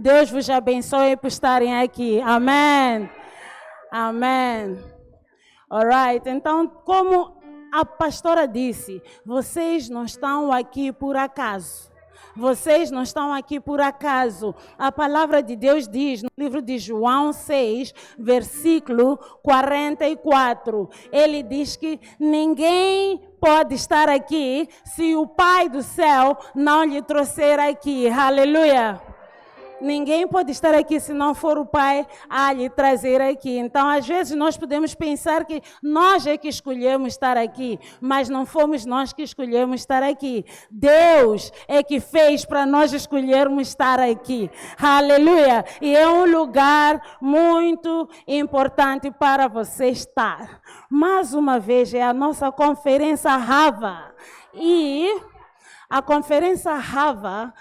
Deus vos abençoe por estarem aqui. Amém. Amém. Alright. Então, como a pastora disse, vocês não estão aqui por acaso. Vocês não estão aqui por acaso. A palavra de Deus diz no livro de João 6, versículo 44. Ele diz que ninguém pode estar aqui se o Pai do céu não lhe trouxer aqui. Aleluia. Ninguém pode estar aqui se não for o Pai a lhe trazer aqui. Então, às vezes, nós podemos pensar que nós é que escolhemos estar aqui, mas não fomos nós que escolhemos estar aqui. Deus é que fez para nós escolhermos estar aqui. Aleluia! E é um lugar muito importante para você estar. Mais uma vez, é a nossa conferência Rava. E a conferência Rava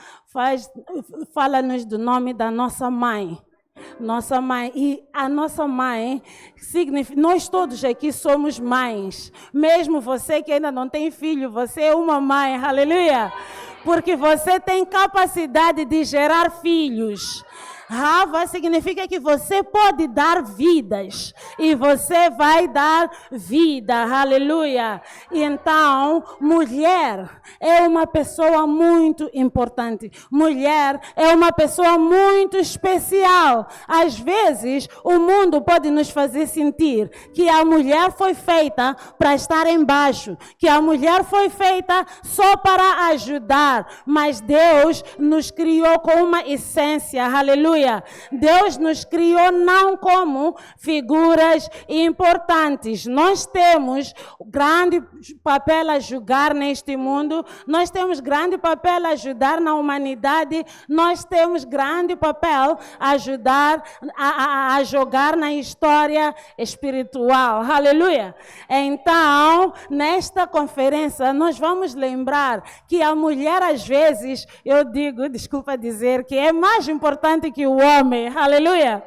fala-nos do nome da nossa mãe. Nossa mãe. E a nossa mãe significa... Nós todos aqui somos mães. Mesmo você que ainda não tem filho, você é uma mãe. Aleluia! Porque você tem capacidade de gerar filhos. Rava significa que você pode dar vidas e você vai dar vida, aleluia. E então, mulher é uma pessoa muito importante. Mulher é uma pessoa muito especial. Às vezes, o mundo pode nos fazer sentir que a mulher foi feita para estar embaixo, que a mulher foi feita só para ajudar, mas Deus nos criou com uma essência, aleluia. Deus nos criou não como figuras importantes. Nós temos grande papel a jogar neste mundo, nós temos grande papel a ajudar na humanidade, nós temos grande papel a ajudar a jogar na história espiritual. Aleluia! Então, nesta conferência, nós vamos lembrar que a mulher, às vezes, eu digo, desculpa dizer, que é mais importante que o homem. Aleluia!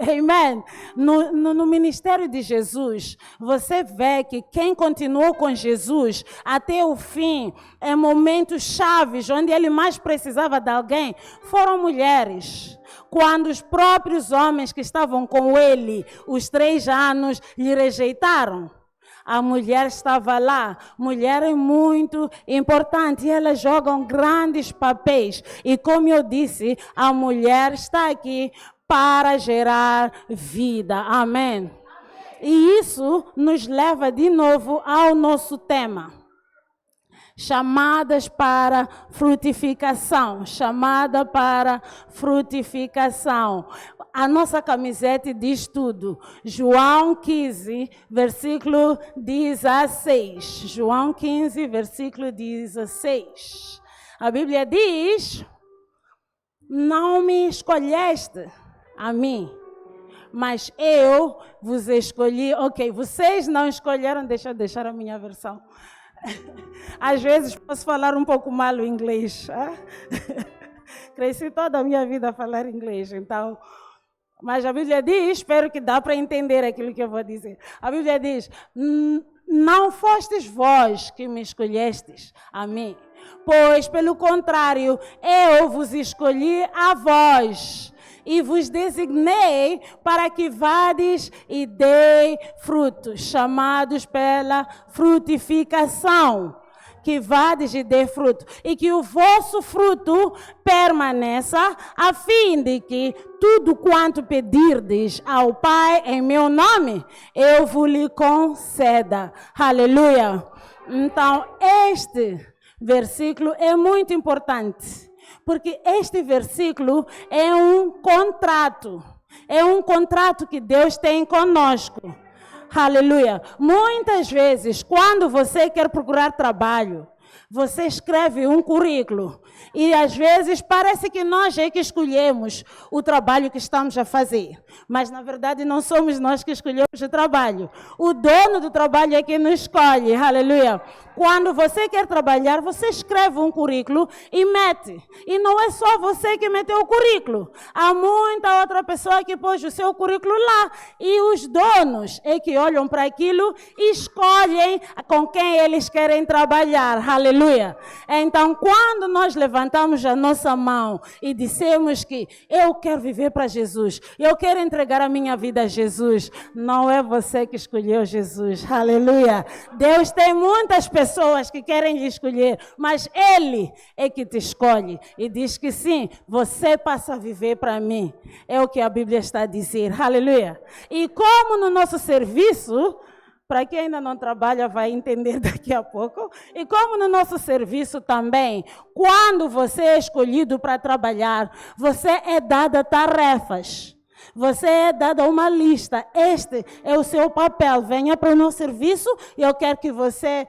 Amém. No ministério de Jesus, você vê que quem continuou com Jesus até o fim, em momentos chaves, onde ele mais precisava de alguém, foram mulheres. Quando os próprios homens que estavam com ele, os 3 anos, lhe rejeitaram. A mulher estava lá. Mulher é muito importante. Elas jogam grandes papéis. E como eu disse, a mulher está aqui para gerar vida. Amém. E isso nos leva de novo ao nosso tema. Chamadas para frutificação. Chamada para frutificação. A nossa camiseta diz tudo. João 15, versículo 16. João 15, versículo 16. A Bíblia diz: não me escolheste a mim, mas eu vos escolhi. Ok, vocês não escolheram, deixa eu deixar a minha versão. Às vezes posso falar um pouco mal o inglês. Cresci toda a minha vida a falar inglês, então... Mas a Bíblia diz, espero que dá para entender aquilo que eu vou dizer. A Bíblia diz, não fostes vós que me escolhestes a mim, pois pelo contrário, eu vos escolhi a vós e vos designei para que vades e dei frutos, chamados pela frutificação. Que vades e dê fruto, e que o vosso fruto permaneça, a fim de que tudo quanto pedirdes ao Pai em meu nome, eu vos lhe conceda. Aleluia! Então, este versículo é muito importante, porque este versículo é um contrato que Deus tem conosco. Aleluia. Muitas vezes, quando você quer procurar trabalho, você escreve um currículo e às vezes parece que nós é que escolhemos o trabalho que estamos a fazer. Mas na verdade não somos nós que escolhemos o trabalho. O dono do trabalho é quem nos escolhe. Aleluia. Quando você quer trabalhar, você escreve um currículo e mete. E não é só você que meteu o currículo. Há muita outra pessoa que pôs o seu currículo lá. E os donos é que olham para aquilo e escolhem com quem eles querem trabalhar. Aleluia. Aleluia. Então, quando nós levantamos a nossa mão e dissemos que eu quero viver para Jesus, eu quero entregar a minha vida a Jesus, não é você que escolheu Jesus. Aleluia. Deus tem muitas pessoas que querem lhe escolher, mas Ele é que te escolhe e diz que sim, você passa a viver para mim. É o que a Bíblia está a dizer. Aleluia. E como no nosso serviço, para quem ainda não trabalha vai entender daqui a pouco, e como no nosso serviço também, quando você é escolhido para trabalhar, você é dado tarefas. Você é dado uma lista. Este é o seu papel. Venha para o meu serviço e eu quero que você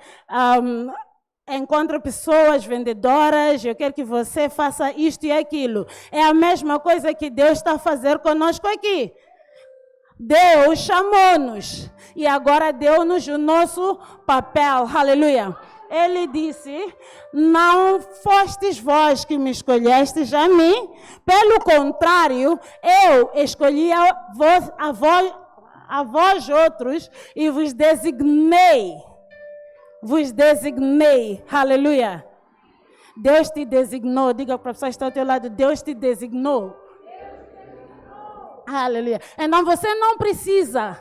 encontre pessoas vendedoras. Eu quero que você faça isto e aquilo. É a mesma coisa que Deus está a fazer conosco aqui. Deus chamou-nos e agora deu-nos o nosso papel. Aleluia. Ele disse, não fostes vós que me escolhestes a mim, pelo contrário, eu escolhi a vós outros e vos designei. Aleluia. Deus te designou. Diga para a pessoa que está ao teu lado, Deus te designou. Aleluia. Então você não precisa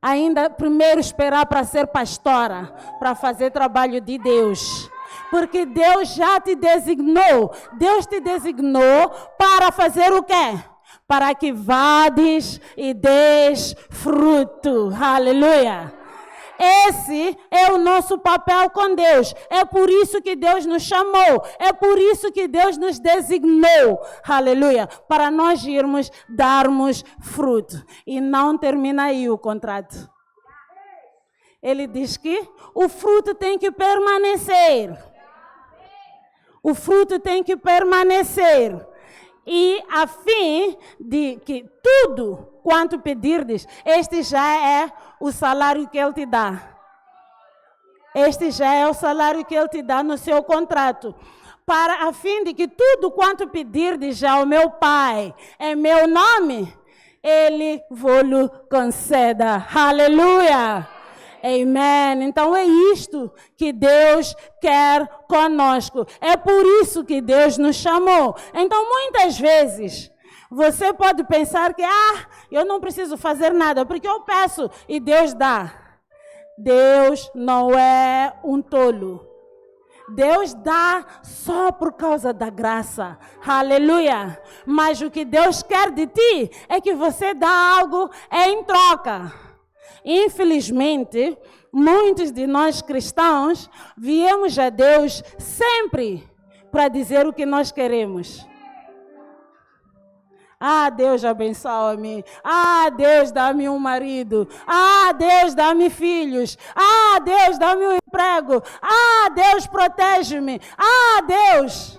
ainda primeiro esperar para ser pastora, para fazer trabalho de Deus. Porque Deus já te designou. Deus te designou para fazer o quê? Para que vades e des fruto. Aleluia. Esse é o nosso papel com Deus. É por isso que Deus nos chamou. É por isso que Deus nos designou. Aleluia. Para nós irmos darmos fruto. E não termina aí o contrato. Ele diz que o fruto tem que permanecer. O fruto tem que permanecer. E a fim de que tudo quanto pedirdes, este já é o salário que Ele te dá. Este já é o salário que Ele te dá no seu contrato. Para a fim de que tudo quanto pedirdes ao meu Pai em meu nome, Ele vos conceda. Aleluia! Amém. Então é isto que Deus quer conosco. É por isso que Deus nos chamou. Então muitas vezes você pode pensar que eu não preciso fazer nada porque eu peço e Deus dá. Deus não é um tolo. Deus dá só por causa da graça. Aleluia. Mas o que Deus quer de ti é que você dá algo em troca. Infelizmente, muitos de nós cristãos viemos a Deus sempre para dizer o que nós queremos. Deus abençoa-me. Deus dá-me um marido. Deus dá-me filhos. Deus dá-me um emprego. Deus protege-me. Deus.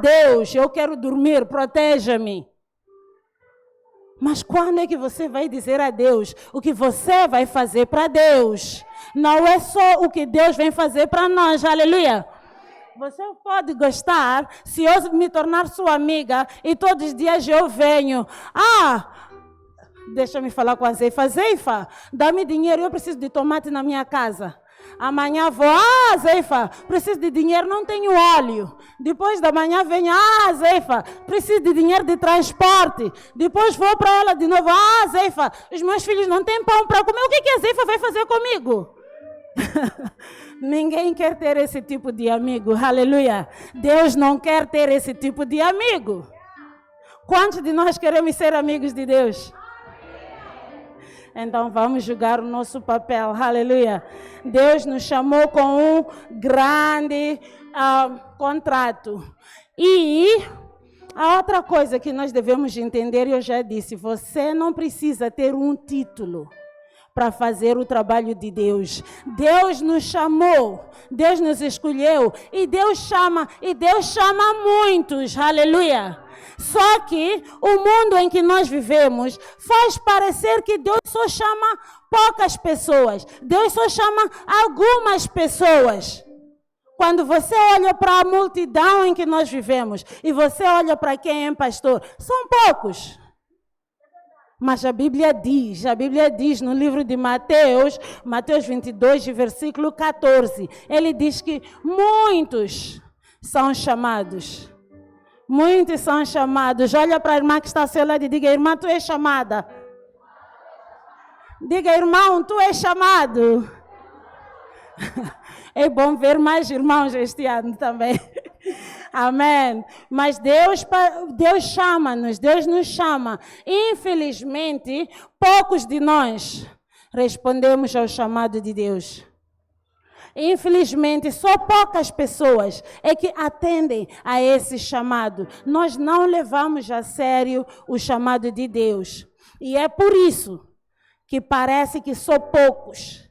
Deus, eu quero dormir, proteja-me. Mas quando é que você vai dizer a Deus o que você vai fazer para Deus? Não é só o que Deus vem fazer para nós, aleluia. Você pode gostar se eu me tornar sua amiga e todos os dias eu venho. Deixa eu me falar com a Zeifa. Zeifa, dá-me dinheiro, eu preciso de tomate na minha casa. Amanhã vou, Zeifa, preciso de dinheiro, não tenho óleo. Depois da manhã venho, Zeifa, preciso de dinheiro de transporte. Depois vou para ela de novo, Zeifa, os meus filhos não têm pão para comer. O que a Zeifa vai fazer comigo? Ninguém quer ter esse tipo de amigo, aleluia. Deus não quer ter esse tipo de amigo. Quantos de nós queremos ser amigos de Deus? Então vamos jogar o nosso papel, aleluia. Deus nos chamou com um grande contrato. E a outra coisa que nós devemos entender, eu já disse, você não precisa ter um título para fazer o trabalho de Deus. Deus nos chamou, Deus nos escolheu e Deus chama muitos, aleluia. Só que o mundo em que nós vivemos faz parecer que Deus só chama poucas pessoas. Deus só chama algumas pessoas. Quando você olha para a multidão em que nós vivemos e você olha para quem é pastor, são poucos. Mas a Bíblia diz no livro de Mateus 22, versículo 14, ele diz que muitos são chamados. Muitos são chamados. Olha para a irmã que está ao seu lado e diga: irmã, tu és chamada. Diga: irmão, tu és chamado. É bom ver mais irmãos este ano também. Amém. Mas Deus chama-nos, Deus nos chama. Infelizmente, poucos de nós respondemos ao chamado de Deus. Infelizmente, só poucas pessoas é que atendem a esse chamado. Nós não levamos a sério o chamado de Deus. E é por isso que parece que só poucos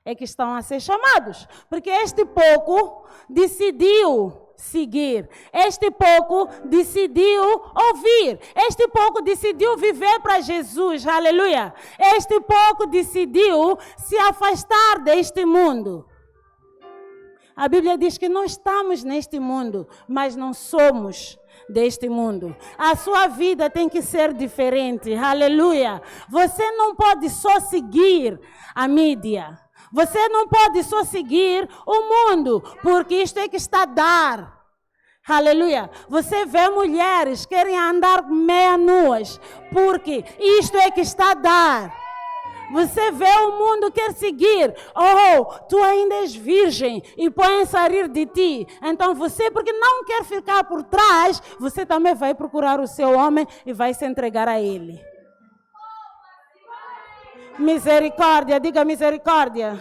é que estão a ser chamados. Porque este pouco decidiu seguir. Este pouco decidiu ouvir. Este pouco decidiu viver para Jesus. Aleluia. Este pouco decidiu se afastar deste mundo. A Bíblia diz que nós estamos neste mundo, mas não somos deste mundo. A sua vida tem que ser diferente. Aleluia. Você não pode só seguir a mídia. Você não pode só seguir o mundo, porque isto é que está a dar. Aleluia. Você vê mulheres que querem andar meia nuas, porque isto é que está a dar. Você vê o mundo quer seguir. Oh, tu ainda és virgem e põe-se a rir de ti. Então você, porque não quer ficar por trás, você também vai procurar o seu homem e vai se entregar a ele. Misericórdia, diga misericórdia.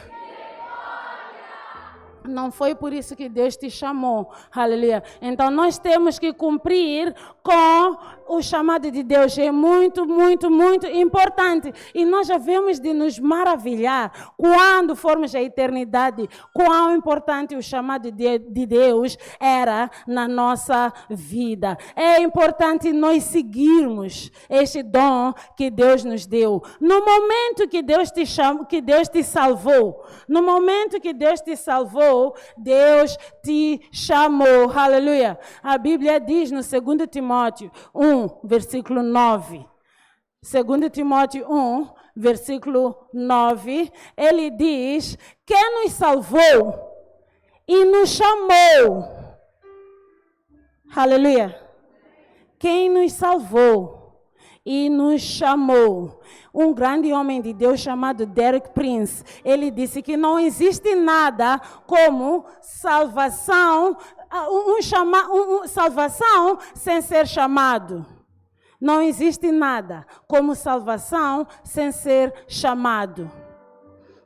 Não foi por isso que Deus te chamou. Aleluia. Então nós temos que cumprir com o chamado de Deus. É muito, muito, muito importante. E nós devemos de nos maravilhar quando formos à eternidade, quão importante o chamado de Deus era na nossa vida. É importante nós seguirmos este dom que Deus nos deu. No momento que Deus te chamou, que Deus te salvou, no momento que Deus te salvou, Deus te chamou. Aleluia. A Bíblia diz no 2 Timóteo 1, versículo 9. 2 Timóteo 1, versículo 9. Ele diz: quem nos salvou e nos chamou. Aleluia. Quem nos salvou e nos chamou. Um grande homem de Deus chamado Derek Prince, ele disse que não existe nada como salvação, salvação sem ser chamado. Não existe nada como salvação sem ser chamado.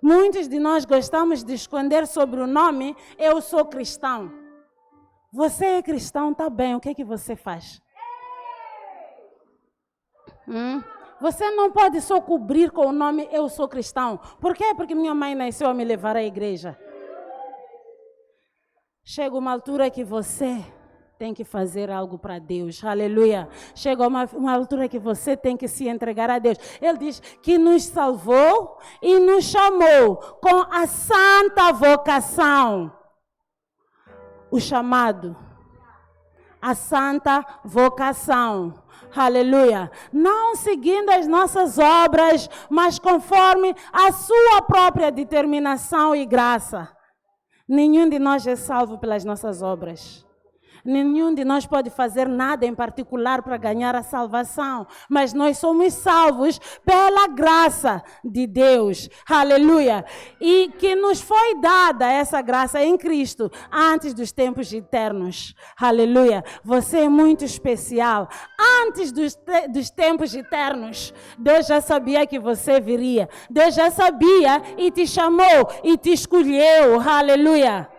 Muitos de nós gostamos de esconder sobre o nome: eu sou cristão. Você é cristão, tá bem, o que é que você faz? Você não pode só cobrir com o nome eu sou cristão. Por quê? Porque minha mãe nasceu a me levar à igreja. Chega uma altura que você tem que fazer algo para Deus. Aleluia. Chega uma altura que você tem que se entregar a Deus. Ele diz que nos salvou e nos chamou com a santa vocação. O chamado. A santa vocação. Aleluia. Não seguindo as nossas obras, mas conforme a sua própria determinação e graça. Nenhum de nós é salvo pelas nossas obras. Nenhum de nós pode fazer nada em particular para ganhar a salvação, mas nós somos salvos pela graça de Deus. Aleluia. E que nos foi dada essa graça em Cristo antes dos tempos eternos. Aleluia. Você é muito especial. Antes dos tempos eternos, Deus já sabia que você viria. Deus já sabia e te chamou e te escolheu. Aleluia.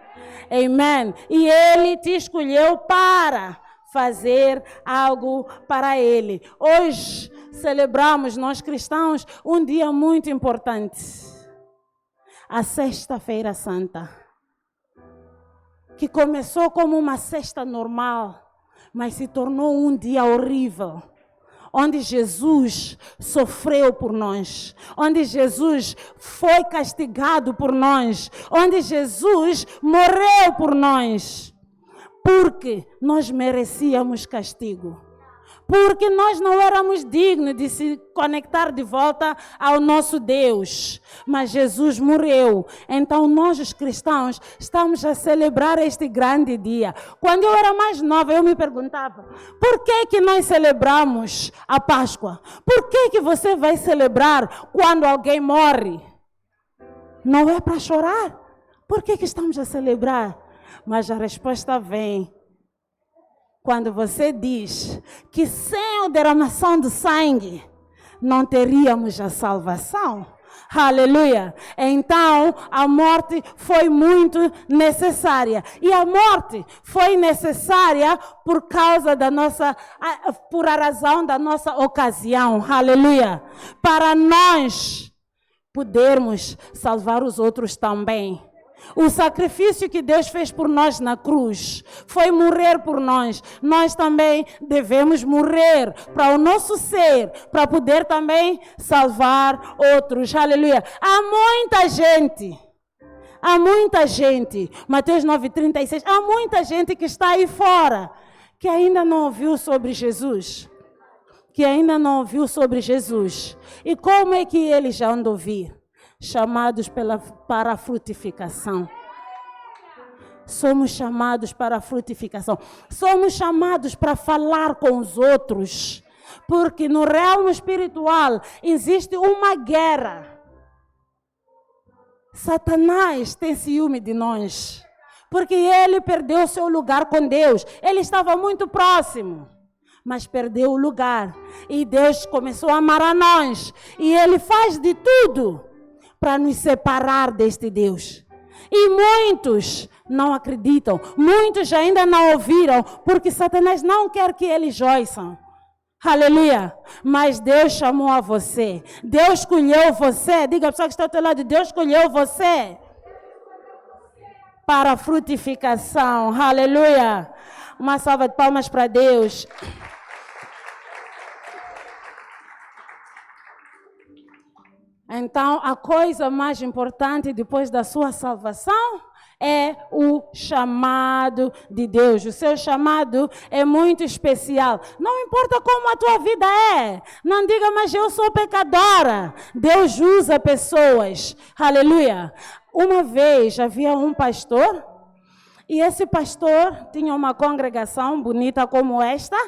Amém. E Ele te escolheu para fazer algo para Ele. Hoje celebramos, nós cristãos, um dia muito importante. A Sexta-feira Santa. Que começou como uma sexta normal, mas se tornou um dia horrível. Onde Jesus sofreu por nós, onde Jesus foi castigado por nós, onde Jesus morreu por nós, porque nós merecíamos castigo, porque nós não éramos dignos de se conectar de volta ao nosso Deus. Mas Jesus morreu. Então nós, os cristãos, estamos a celebrar este grande dia. Quando eu era mais nova, eu me perguntava, por que nós celebramos a Páscoa? Por que você vai celebrar quando alguém morre? Não é para chorar. Por que estamos a celebrar? Mas a resposta vem quando você diz que sem a derramação do sangue não teríamos a salvação. Aleluia! Então a morte foi muito necessária. E a morte foi necessária por causa da nossa, por a razão da nossa ocasião. Aleluia! Para nós podermos salvar os outros também. O sacrifício que Deus fez por nós na cruz foi morrer por nós. Nós também devemos morrer para o nosso ser, para poder também salvar outros. Aleluia. Há muita gente, Mateus 9,36, há muita gente que está aí fora, que ainda não ouviu sobre Jesus. E como é que eles já andam a ouvir? Chamados para a frutificação. Somos chamados para a frutificação. Somos chamados para falar com os outros. Porque no realmo espiritual existe uma guerra. Satanás tem ciúme de nós. Porque ele perdeu o seu lugar com Deus. Ele estava muito próximo, mas perdeu o lugar. E Deus começou a amar a nós. E ele faz de tudo para nos separar deste Deus. E muitos não acreditam, muitos ainda não ouviram, porque Satanás não quer que eles ouçam. Aleluia! Mas Deus chamou a você, Deus escolheu você. Diga a pessoa que está ao teu lado, Deus escolheu você para a frutificação. Aleluia! Uma salva de palmas para Deus. Então, a coisa mais importante depois da sua salvação é o chamado de Deus. O seu chamado é muito especial. Não importa como a tua vida é. Não diga, mas eu sou pecadora. Deus usa pessoas. Aleluia. Uma vez havia um pastor, e esse pastor tinha uma congregação bonita como esta.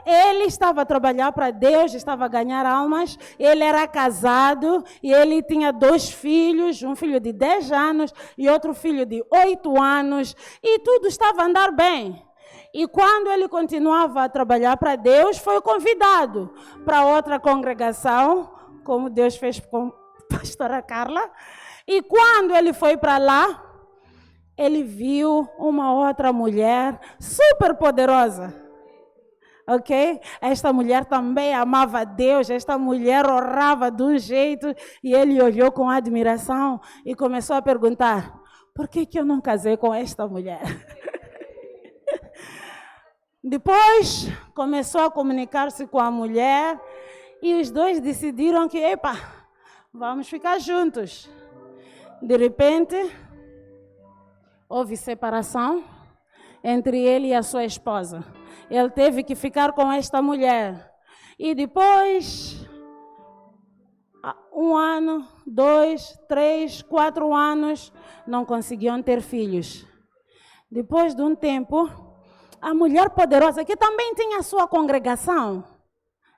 Ele estava a trabalhar para Deus, estava a ganhar almas. Ele era casado e ele tinha 2 filhos, um filho de 10 anos e outro filho de 8 anos. E tudo estava a andar bem. E quando ele continuava a trabalhar para Deus, foi convidado para outra congregação, como Deus fez com a pastora Carla. E quando ele foi para lá, ele viu uma outra mulher super poderosa. Ok? Esta mulher também amava a Deus, esta mulher orava de um jeito, e ele olhou com admiração e começou a perguntar, por que eu não casei com esta mulher? Depois começou a comunicar-se com a mulher e os dois decidiram que, vamos ficar juntos. De repente, houve separação entre ele e a sua esposa. Ele teve que ficar com esta mulher. E depois, 1 ano, 2, 3, 4 anos, não conseguiam ter filhos. Depois de um tempo, a mulher poderosa, que também tinha a sua congregação,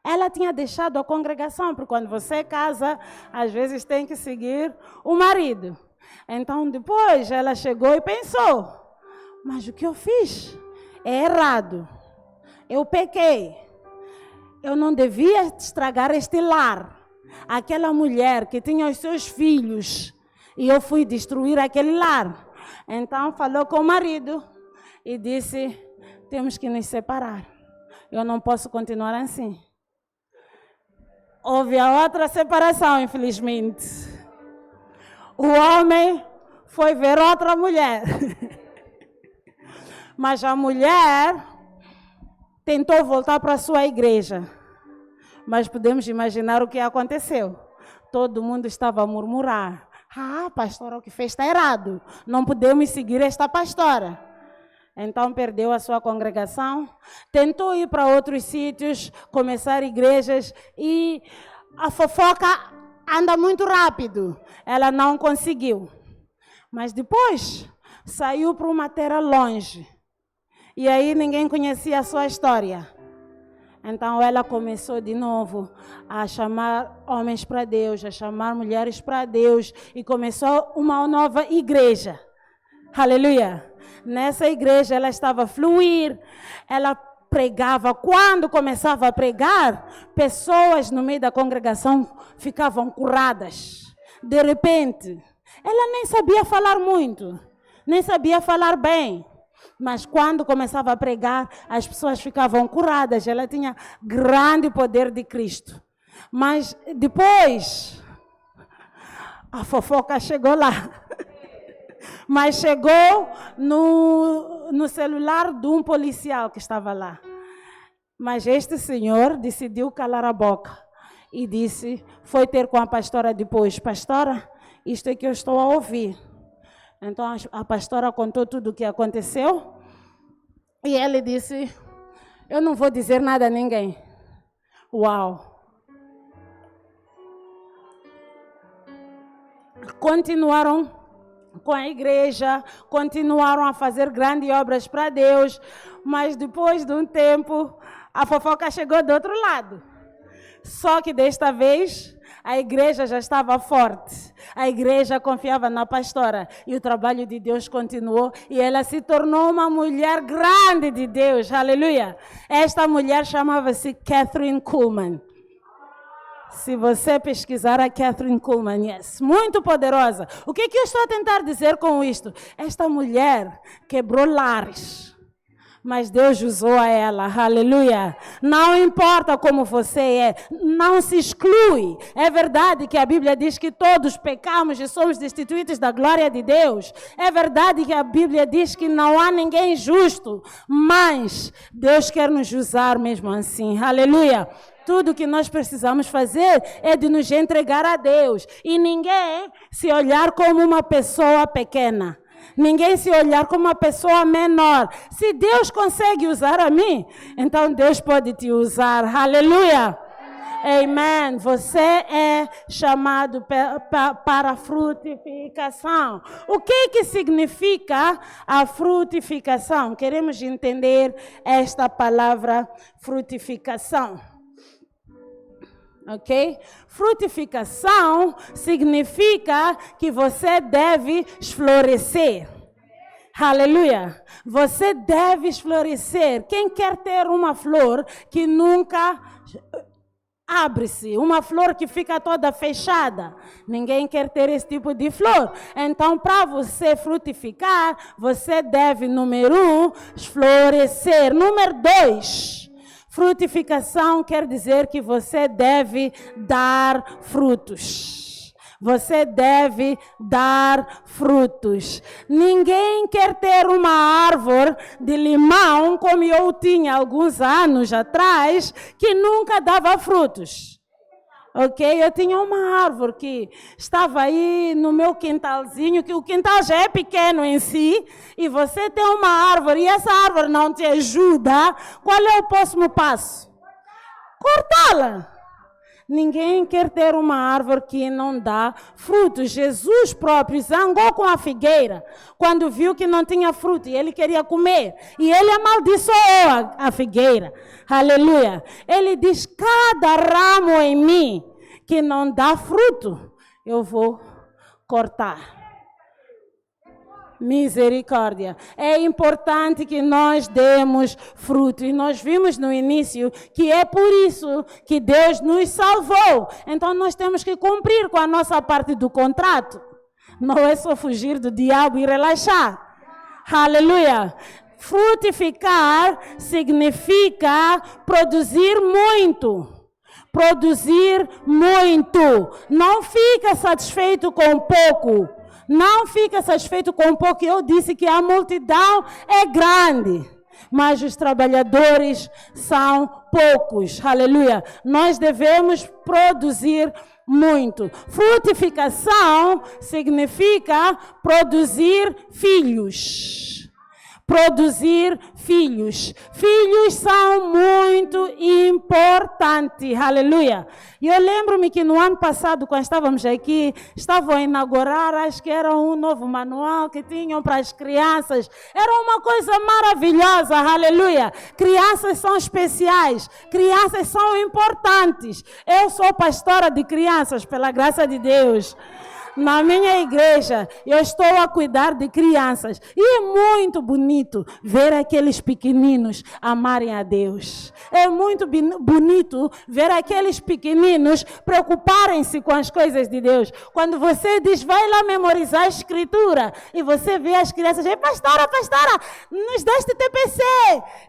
ela tinha deixado a congregação, porque quando você casa, às vezes tem que seguir o marido. Então, depois, ela chegou e pensou, mas o que eu fiz é errado. Eu pequei. Eu não devia estragar este lar. Aquela mulher que tinha os seus filhos, e eu fui destruir aquele lar. Então, falou com o marido e disse, temos que nos separar. Eu não posso continuar assim. Houve a outra separação, infelizmente. O homem foi ver outra mulher. Mas a mulher tentou voltar para a sua igreja. Mas podemos imaginar o que aconteceu. Todo mundo estava a murmurar. Pastora, o que fez está errado. Não podemos seguir esta pastora. Então perdeu a sua congregação, tentou ir para outros sítios, começar igrejas e a fofoca anda muito rápido. Ela não conseguiu. Mas depois saiu para uma terra longe. E aí ninguém conhecia a sua história. Então ela começou de novo a chamar homens para Deus, a chamar mulheres para Deus e começou uma nova igreja. Aleluia! Nessa igreja ela estava a fluir, ela pregava. Quando começava a pregar, pessoas no meio da congregação ficavam curadas. De repente, ela nem sabia falar muito, nem sabia falar bem. Mas quando começava a pregar, as pessoas ficavam curadas. Ela tinha grande poder de Cristo. Mas depois, a fofoca chegou lá. Mas chegou no celular de um policial que estava lá. Mas este senhor decidiu calar a boca. E disse, foi ter com a pastora depois. Pastora, isto é que eu estou a ouvir. Então a pastora contou tudo o que aconteceu e ele disse, eu não vou dizer nada a ninguém. Uau! Continuaram com a igreja, continuaram a fazer grandes obras para Deus, mas depois de um tempo a fofoca chegou do outro lado. Só que desta vez a igreja já estava forte. A igreja confiava na pastora. E o trabalho de Deus continuou. E ela se tornou uma mulher grande de Deus. Aleluia. Esta mulher chamava-se Kathryn Kuhlman. Se você pesquisar a Kathryn Kuhlman, yes, muito poderosa. O que eu estou a tentar dizer com isto? Esta mulher quebrou lares. Mas Deus usou a ela, aleluia. Não importa como você é, não se exclui. É verdade que a Bíblia diz que todos pecamos e somos destituídos da glória de Deus. É verdade que a Bíblia diz que não há ninguém justo. Mas Deus quer nos usar mesmo assim, aleluia. Tudo que nós precisamos fazer é de nos entregar a Deus. E ninguém se olhar como uma pessoa pequena. Ninguém se olhar como uma pessoa menor. Se Deus consegue usar a mim, então Deus pode te usar. Aleluia. Amém. Você é chamado para a frutificação. O que significa a frutificação? Queremos entender esta palavra frutificação. Ok? Frutificação significa que você deve florescer. Aleluia! Você deve florescer. Quem quer ter uma flor que nunca abre-se, uma flor que fica toda fechada? Ninguém quer ter esse tipo de flor. Então, para você frutificar, você deve, número 1, florescer. Número 2, frutificação quer dizer que você deve dar frutos. Você deve dar frutos. Ninguém quer ter uma árvore de limão, como eu tinha alguns anos atrás, que nunca dava frutos. Ok? Eu tinha uma árvore que estava aí no meu quintalzinho, que o quintal já é pequeno em si, e você tem uma árvore e essa árvore não te ajuda. Qual é o próximo passo? Cortá-la. Ninguém quer ter uma árvore que não dá frutos. Jesus próprio zangou com a figueira quando viu que não tinha fruto e ele queria comer. E ele amaldiçoou a figueira. Aleluia. Ele diz, cada ramo em mim que não dá fruto, eu vou cortar. Misericórdia. É importante que nós demos fruto. E nós vimos no início que é por isso que Deus nos salvou. Então nós temos que cumprir com a nossa parte do contrato. Não é só fugir do diabo e relaxar. Aleluia. Frutificar significa produzir muito. Produzir muito. Não fica satisfeito com pouco. Não fica satisfeito com pouco. Eu disse que a multidão é grande, mas os trabalhadores são poucos. Aleluia. Nós devemos produzir muito. Frutificação significa produzir filhos. produzir filhos. Filhos são muito importantes. Aleluia. E eu lembro-me que no ano passado, quando estávamos aqui, estavam a inaugurar, acho que era um novo manual que tinham para as crianças. Era uma coisa maravilhosa. Aleluia. Crianças são especiais. Crianças são importantes. Eu sou pastora de crianças, pela graça de Deus. Na minha igreja, eu estou a cuidar de crianças. E é muito bonito ver aqueles pequeninos amarem a Deus. É muito bonito ver aqueles pequeninos preocuparem-se com as coisas de Deus. Quando você diz, vai lá memorizar a escritura, e você vê as crianças, pastora, nos deste TPC.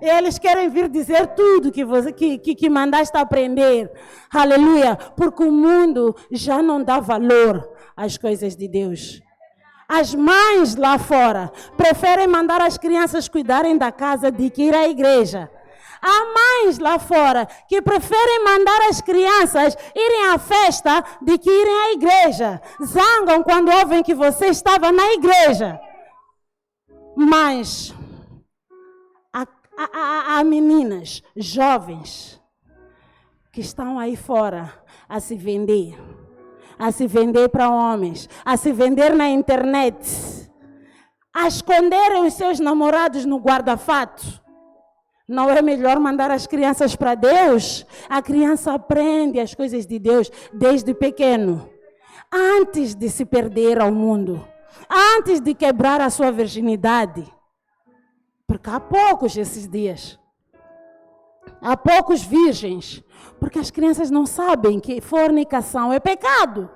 E eles querem vir dizer tudo que mandaste aprender. Aleluia. Porque o mundo já não dá valor as coisas de Deus. As mães lá fora preferem mandar as crianças cuidarem da casa do que ir à igreja. Há mães lá fora que preferem mandar as crianças irem à festa do que irem à igreja. Zangam quando ouvem que você estava na igreja. Mas há meninas jovens que estão aí fora a se vender para homens, a se vender na internet, a esconderem os seus namorados no guarda-fato. Não é melhor mandar as crianças para Deus? A criança aprende as coisas de Deus desde pequeno, antes de se perder ao mundo, antes de quebrar a sua virginidade. Porque há poucos esses dias, há poucos virgens. Porque as crianças não sabem que fornicação é pecado.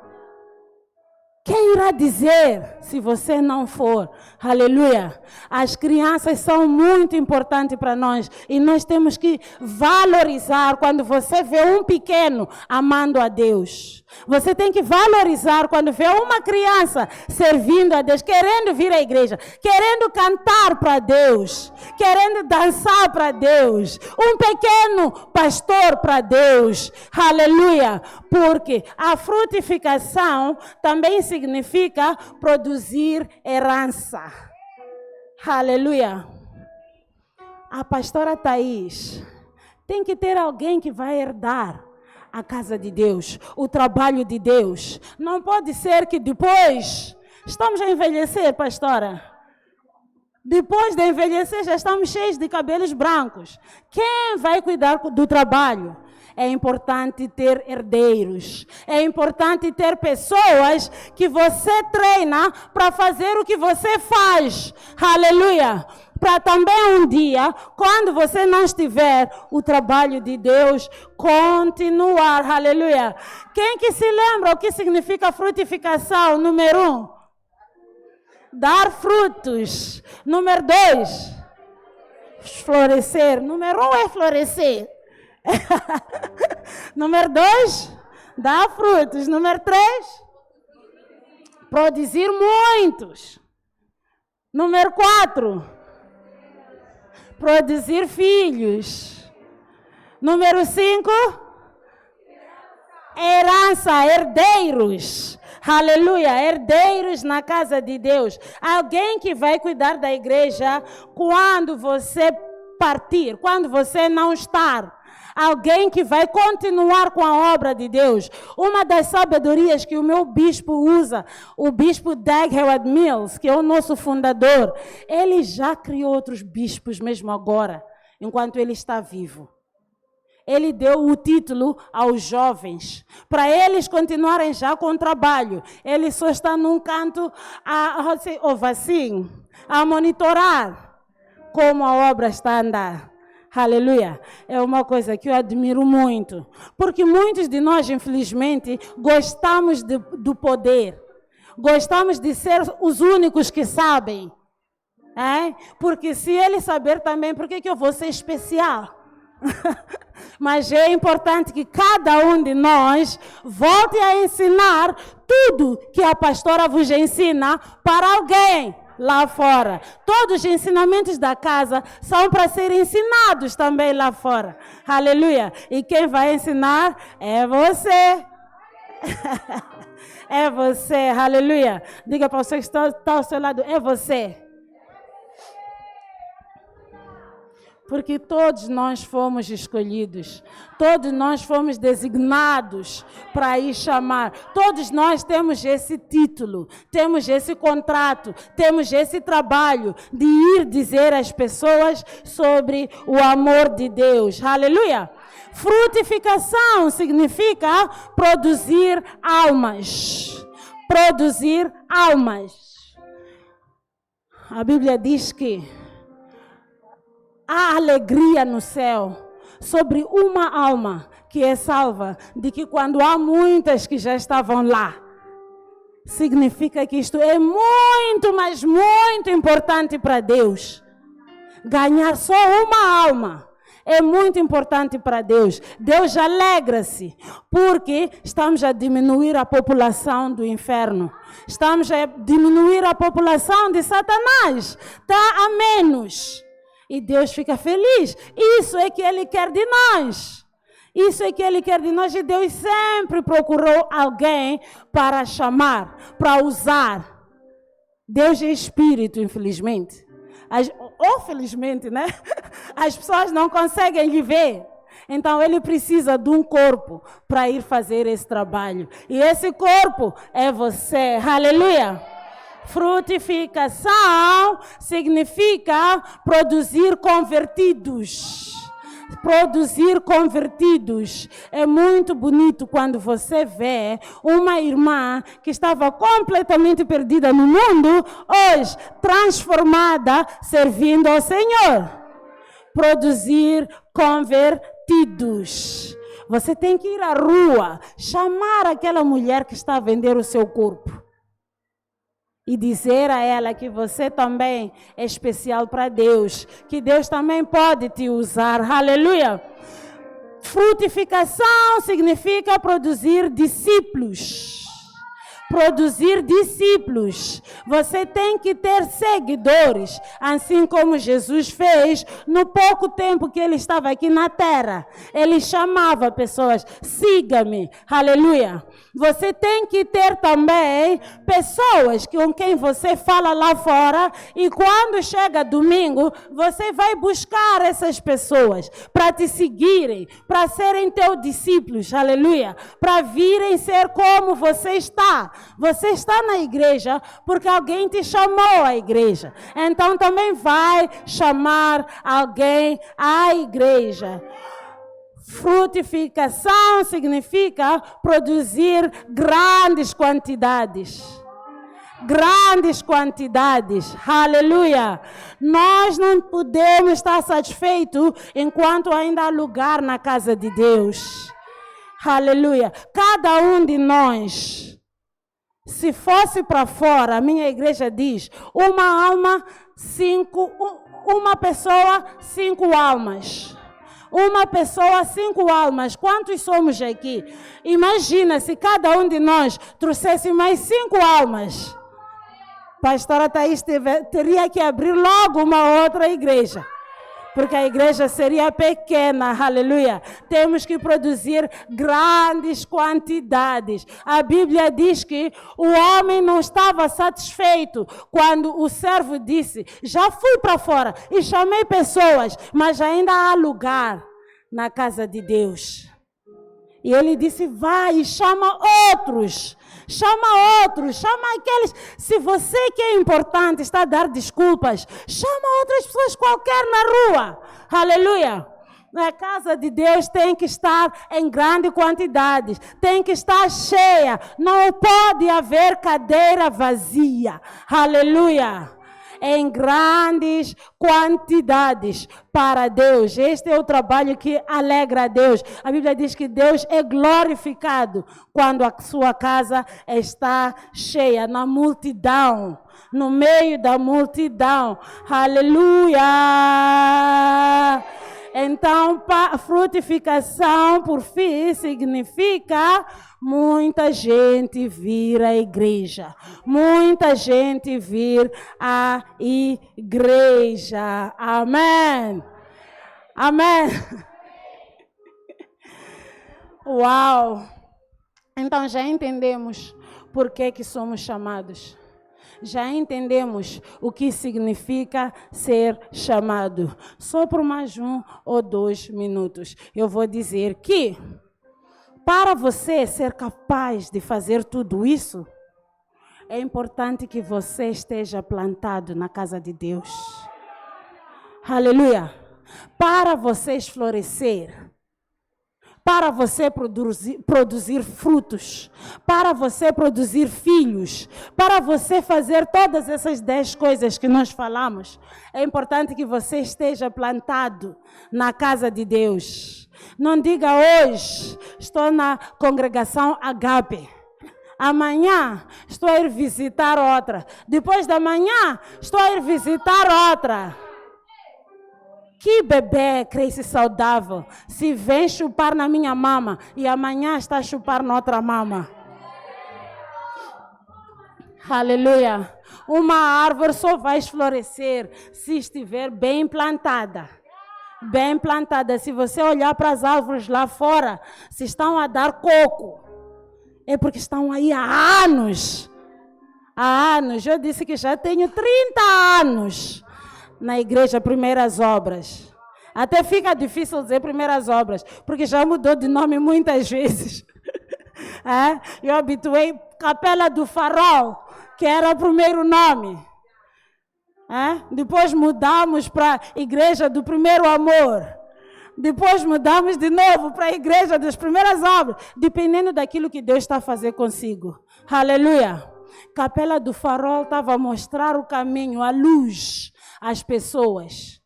Quem irá dizer se você não for? Aleluia. As crianças são muito importantes para nós. E nós temos que valorizar quando você vê um pequeno amando a Deus. Você tem que valorizar quando vê uma criança servindo a Deus, querendo vir à igreja, querendo cantar para Deus, querendo dançar para Deus. Um pequeno pastor para Deus. Aleluia. Porque a frutificação também significa produzir herança. Aleluia. A pastora Thaís tem que ter alguém que vai herdar a casa de Deus, o trabalho de Deus. Não pode ser que depois, estamos a envelhecer, pastora. Depois de envelhecer, já estamos cheios de cabelos brancos. Quem vai cuidar do trabalho? É importante ter herdeiros. É importante ter pessoas que você treina para fazer o que você faz. Aleluia. Para também um dia, quando você não estiver, o trabalho de Deus continuar. Aleluia. Quem que se lembra o que significa frutificação? Número 1. Dar frutos. Número 2. Florescer. Número 1 é florescer. Número 2, dar frutos. Número 3, produzir muitos. Número 4, produzir filhos. Número 5, herança, herdeiros. Aleluia, herdeiros na casa de Deus. Alguém que vai cuidar da igreja quando você partir, quando você não estar. Alguém que vai continuar com a obra de Deus. Uma das sabedorias que o meu bispo usa, o bispo Dag Heward-Mills, que é o nosso fundador, ele já criou outros bispos mesmo agora, enquanto ele está vivo. Ele deu o título aos jovens, para eles continuarem já com o trabalho. Ele só está num canto a monitorar como a obra está a andar. Aleluia. É uma coisa que eu admiro muito. Porque muitos de nós, infelizmente, gostamos do poder. Gostamos de ser os únicos que sabem. Porque se ele saber também, por que eu vou ser especial? Mas é importante que cada um de nós volte a ensinar tudo que a pastora vos ensina para alguém lá fora. Todos os ensinamentos da casa são para serem ensinados também lá fora. Aleluia. E quem vai ensinar é você. É você. Aleluia. Diga para você que está ao seu lado, é você. Porque todos nós fomos escolhidos, todos nós fomos designados para ir chamar. Todos nós temos esse título, temos esse contrato, temos esse trabalho de ir dizer às pessoas sobre o amor de Deus. Aleluia! Frutificação significa produzir almas. Produzir almas. A Bíblia diz que há alegria no céu sobre uma alma que é salva, de que quando há muitas que já estavam lá, significa que isto é muito, mas muito importante para Deus. Ganhar só uma alma é muito importante para Deus. Deus alegra-se, porque estamos a diminuir a população do inferno. Estamos a diminuir a população de Satanás. Está a menos. E Deus fica feliz. Isso é que Ele quer de nós. Isso é que Ele quer de nós. E Deus sempre procurou alguém para chamar, para usar. Deus é espírito, infelizmente. Ou felizmente, né? As pessoas não conseguem lhe ver. Então Ele precisa de um corpo para ir fazer esse trabalho. E esse corpo é você. Aleluia! Frutificação significa produzir convertidos. Produzir convertidos. É muito bonito quando você vê uma irmã que estava completamente perdida no mundo, hoje transformada, servindo ao Senhor. Produzir convertidos. Você tem que ir à rua, chamar aquela mulher que está a vender o seu corpo. E dizer a ela que você também é especial para Deus, que Deus também pode te usar. Aleluia! Frutificação significa produzir discípulos. Produzir discípulos. Você tem que ter seguidores, assim como Jesus fez no pouco tempo que Ele estava aqui na terra. Ele chamava pessoas, siga-me. Aleluia! Você tem que ter também pessoas com quem você fala lá fora, e quando chega domingo, você vai buscar essas pessoas para te seguirem, para serem teus discípulos, aleluia, para virem ser como você está. Você está na igreja porque alguém te chamou à igreja, então também vai chamar alguém à igreja. Frutificação significa produzir grandes quantidades. Grandes quantidades. Aleluia. Nós não podemos estar satisfeitos enquanto ainda há lugar na casa de Deus. Aleluia. Cada um de nós, se fosse para fora, a minha igreja diz, uma alma, uma pessoa, 5 almas. Uma pessoa, 5 almas. Quantos somos aqui? Imagina se cada um de nós trouxesse mais 5 almas. Pastora Thaís teria que abrir logo uma outra igreja, porque a igreja seria pequena, aleluia. Temos que produzir grandes quantidades. A Bíblia diz que o homem não estava satisfeito quando o servo disse, já fui para fora e chamei pessoas, mas ainda há lugar na casa de Deus. E ele disse, vai e chama outros. Chama outros, chama aqueles. Se você que é importante está a dar desculpas, chama outras pessoas qualquer na rua. Aleluia. A casa de Deus tem que estar em grande quantidade, tem que estar cheia. Não pode haver cadeira vazia. Aleluia. Em grandes quantidades para Deus. Este é o trabalho que alegra a Deus. A Bíblia diz que Deus é glorificado quando a sua casa está cheia, na multidão, no meio da multidão. Aleluia! Então, frutificação, por fim, significa muita gente vir à igreja. Muita gente vir à igreja. Amém. Amém. Uau. Então, já entendemos por que somos chamados. já entendemos o que significa ser chamado. Só por mais 1 ou 2 minutos, eu vou dizer que, para você ser capaz de fazer tudo isso, é importante que você esteja plantado na casa de Deus. Aleluia! Para vocês florescer, para você produzir frutos, para você produzir filhos, para você fazer todas essas 10 coisas que nós falamos, é importante que você esteja plantado na casa de Deus. Não diga hoje, estou na congregação Agape. Amanhã estou a ir visitar outra. Depois da manhã estou a ir visitar outra. Que bebê cresce saudável se vem chupar na minha mama e amanhã está a chupar na outra mama. Aleluia. Uma árvore só vai florescer se estiver bem plantada. Bem plantada. Se você olhar para as árvores lá fora, se estão a dar coco, é porque estão aí há anos. Há anos. Eu disse que já tenho 30 anos na igreja Primeiras Obras. Até fica difícil dizer Primeiras Obras, porque já mudou de nome muitas vezes. Eu habituei Capela do Farol, que era o primeiro nome. Depois mudamos para Igreja do Primeiro Amor. Depois mudamos de novo para a Igreja das Primeiras Obras, dependendo daquilo que Deus está a fazer consigo. Aleluia! Capela do Farol estava a mostrar o caminho, a luz às pessoas.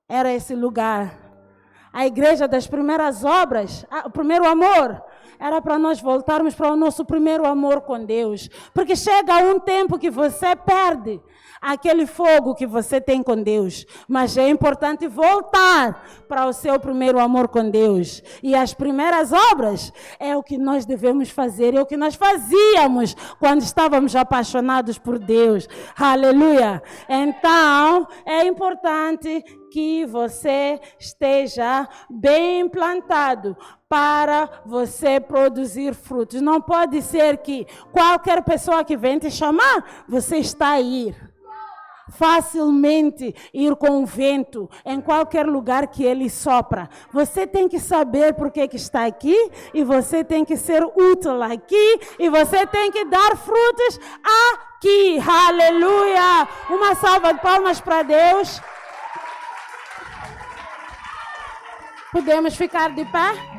Era esse lugar. A Igreja das Primeiras Obras, o primeiro amor, era para nós voltarmos para o nosso primeiro amor com Deus. Porque chega um tempo que você perde aquele fogo que você tem com Deus. Mas é importante voltar para o seu primeiro amor com Deus. E as primeiras obras é o que nós devemos fazer, é o que nós fazíamos quando estávamos apaixonados por Deus. Aleluia! Então, é importante que você esteja bem plantado para você produzir frutos. Não pode ser que qualquer pessoa que vem te chamar, você está a ir. Facilmente ir com o vento em qualquer lugar que ele sopra. Você tem que saber por que está aqui e você tem que ser útil aqui e você tem que dar frutos aqui. Aleluia! Uma salva de palmas para Deus. Podemos ficar de pé?